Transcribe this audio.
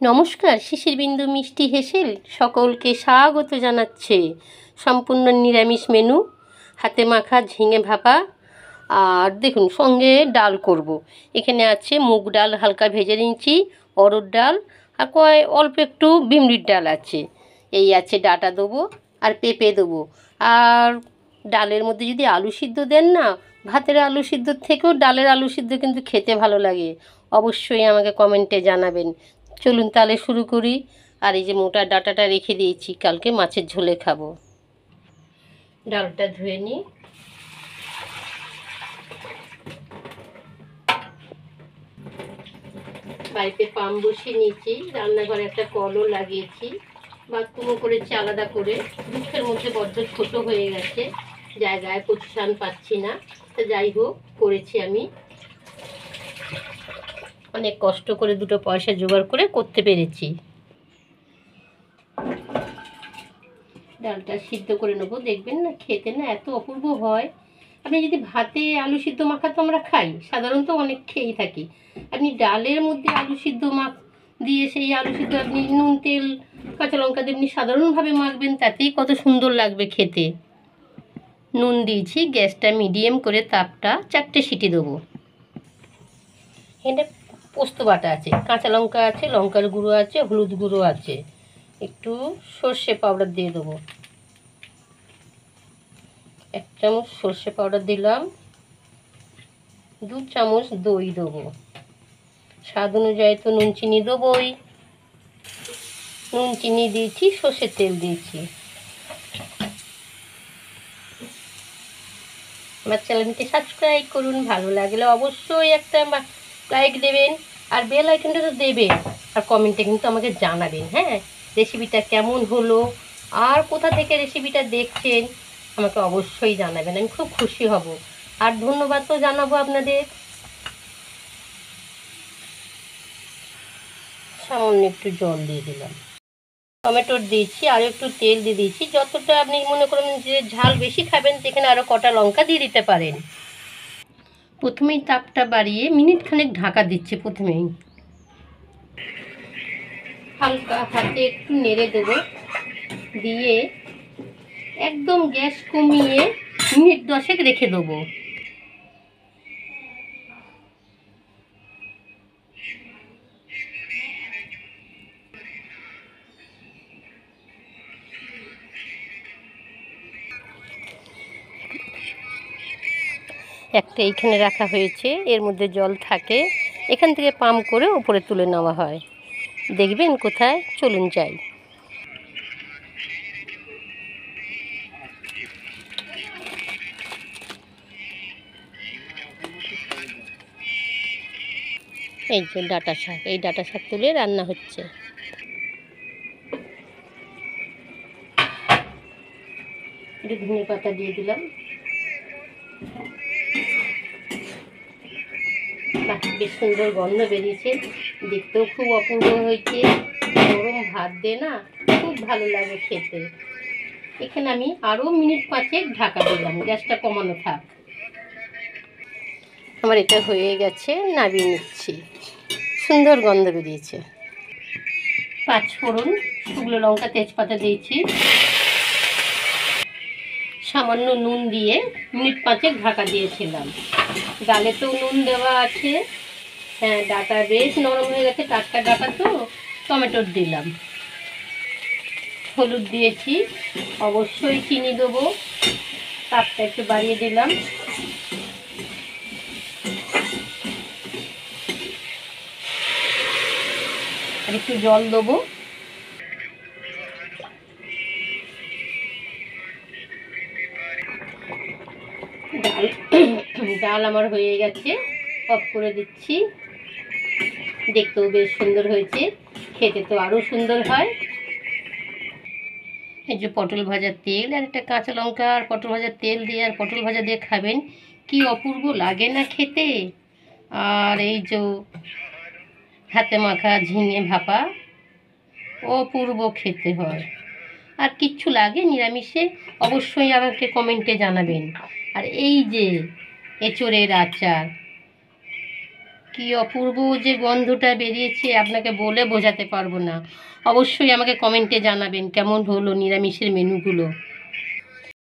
নমস্কার, শিশির বিন্দু মিষ্টি হেসেল সকলকে স্বাগত জানাচ্ছে। সম্পূর্ণ নিরামিষ মেনু, হাতে মাখা ঝিঙে ভাপা। আর দেখুন, সঙ্গে ডাল করব। এখানে আছে মুগ ডাল হালকা ভেজে নিয়েছি, অরহর ডাল, আর অল্প একটু বিমড়ির ডাল আছে। এই আছে, ডাঁটা দেবো আর পেঁপে দেবো। আর ডালের মধ্যে যদি আলু সিদ্ধ দেন না, ভাতের আলু সিদ্ধর থেকেও ডালের আলু সিদ্ধ কিন্তু খেতে ভালো লাগে। অবশ্যই আমাকে কমেন্টে জানাবেন। চলুন তাহলে শুরু করি। আর এই যে মোটা ডাঁটাটা রেখে দিয়েছি, কালকে মাছের ঝোলে খাবো। ডালটা ধুয়ে নিই। বাড়িতে পাম্প বসিয়ে নিয়েছি, রান্নাঘরে একটা কলও লাগিয়েছি, বাথরুমও করেছি আলাদা করে। মুখের মধ্যে বড্ড ছোট হয়ে গেছে, জায়গায় পজিশন পাচ্ছি না, তা যাই হোক করেছি। আমি অনেক কষ্ট করে দুটো পয়সা জোগাড় করে করতে পেরেছি। ডালটা সিদ্ধ করে নেবো, দেখবেন না খেতে না এত অপূর্ব হয়। আপনি যদি ভাতে আলু সিদ্ধ মাখা তো আমরা খাই, সাধারণত অনেক খেয়েই থাকি। আপনি ডালের মধ্যে আলু সিদ্ধ দিয়ে সেই আলু সিদ্ধ আপনি নুন তেল কাঁচা লঙ্কা দিয়ে আপনি সাধারণভাবে মাখবেন, তাতেই কত সুন্দর লাগবে খেতে। নুন দিয়েছি, গ্যাসটা মিডিয়াম করে তাপটা 4টে সিটি দেবো। এটা পোস্ত বাটা আছে, কাঁচা লঙ্কা আছে, লঙ্কার গুঁড়ো আছে, হলুদ গুঁড়ো আছে, একটু সর্ষে পাউডার দিয়ে দেবো। 1 চামচ সর্ষে পাউডার দিলাম, 2 চামচ দই দেবো। স্বাদ অনুযায়ী তো নুন চিনি দেবোই। নুন চিনি দিয়েছি, সর্ষের তেল দিয়েছি। আমার চ্যানেলটি সাবস্ক্রাইব করুন, ভালো লাগলে অবশ্যই একটা লাইক দেবেন, আর বেল আইকনটা তো দেবেন। আর কমেন্টে কিন্তু আমাকে জানাবেন, হ্যাঁ, রেসিপিটা কেমন হলো আর কোথা থেকে রেসিপিটা দেখছেন আমাকে অবশ্যই জানাবেন, আমি খুব খুশি হব। আর ধন্যবাদ তো জানাবো আপনাদের। সামান্য একটু জল দিয়ে দিলাম, টমেটোর দিয়েছি, আর একটু তেল দিয়ে দিয়েছি। যতটা আপনি মনে করেন যে ঝাল বেশি খাবেন, সেখানে আরও কটা লঙ্কা দিয়ে দিতে পারেন। প্রথমেই তাপটা বাড়িয়ে মিনিট খানেক ঢাকা দিচ্ছি। প্রথমেই হালকা হাতে একটু নেড়ে দেবো, দিয়ে একদম গ্যাস কমিয়ে মিনিট 10 রেখে দেবো। একটা এইখানে রাখা হয়েছে, এর মধ্যে জল থাকে, এখান থেকে পাম্প করে উপরে তুলে নেওয়া হয়। দেখবেন কোথায়, চলুন যাই। এই যে ডাঁটা শাক, এই ডাঁটা শাক তুলে রান্না হচ্ছে। একটু ধনে পাতা দিয়ে দিলাম। বেশ সুন্দর গন্ধ বেরিয়েছে, দেখতেও খুব অপূর্ব হয়েছে। গরম ভাত দিয়ে না খুব ভালো লাগে খেতে। এখানে আমি আরও মিনিট 5 ঢাকা দিলাম, গ্যাসটা কমানো থাক। আমার এটা হয়ে গেছে, নামিয়ে নিচ্ছি। সুন্দর গন্ধ বেরিয়েছে। 5 ফোড়ন, শুকনো লঙ্কা, তেজপাতা দিয়েছি। সামান্য নুন দিয়ে মিনিট 5 ঢাকা দিয়েছিলাম। ডালে তো নুন দেওয়া আছে। হ্যাঁ, ডাটা বেশ নরম হয়ে গেছে, টাটকা ডাটা তো। টমেটোর দিলাম, হলুদ দিয়েছি, অবশ্যই চিনি দেবো। তাপটা একটু বাড়িয়ে দিলাম। আর একটু জল দেবো। ডাল আমার হয়ে গেছে, অফ করে দিচ্ছি। দেখতেও বেশ সুন্দর হয়েছে, খেতে তো আরও সুন্দর হয়। এই যে পটল ভাজার তেল আর একটা কাঁচা লঙ্কা আর পটল ভাজার তেল দিয়ে আর পটল ভাজা দিয়ে খাবেন, কি অপূর্ব লাগে না খেতে। আর এই যে হাতে মাখা ঝিঙে ভাপা, অপূর্ব খেতে হয়। আর কিচ্ছু লাগে নিরামিষে, অবশ্যই আমাকে কমেন্টে জানাবেন। আর এই যে এঁচোড়ের আচার, কি অপূর্ব যে গন্ধটা বেরিয়েছে আপনাকে বলে বোঝাতে পারবো না। অবশ্যই আমাকে কমেন্টে জানাবেন কেমন হলো নিরামিষের মেনুগুলো।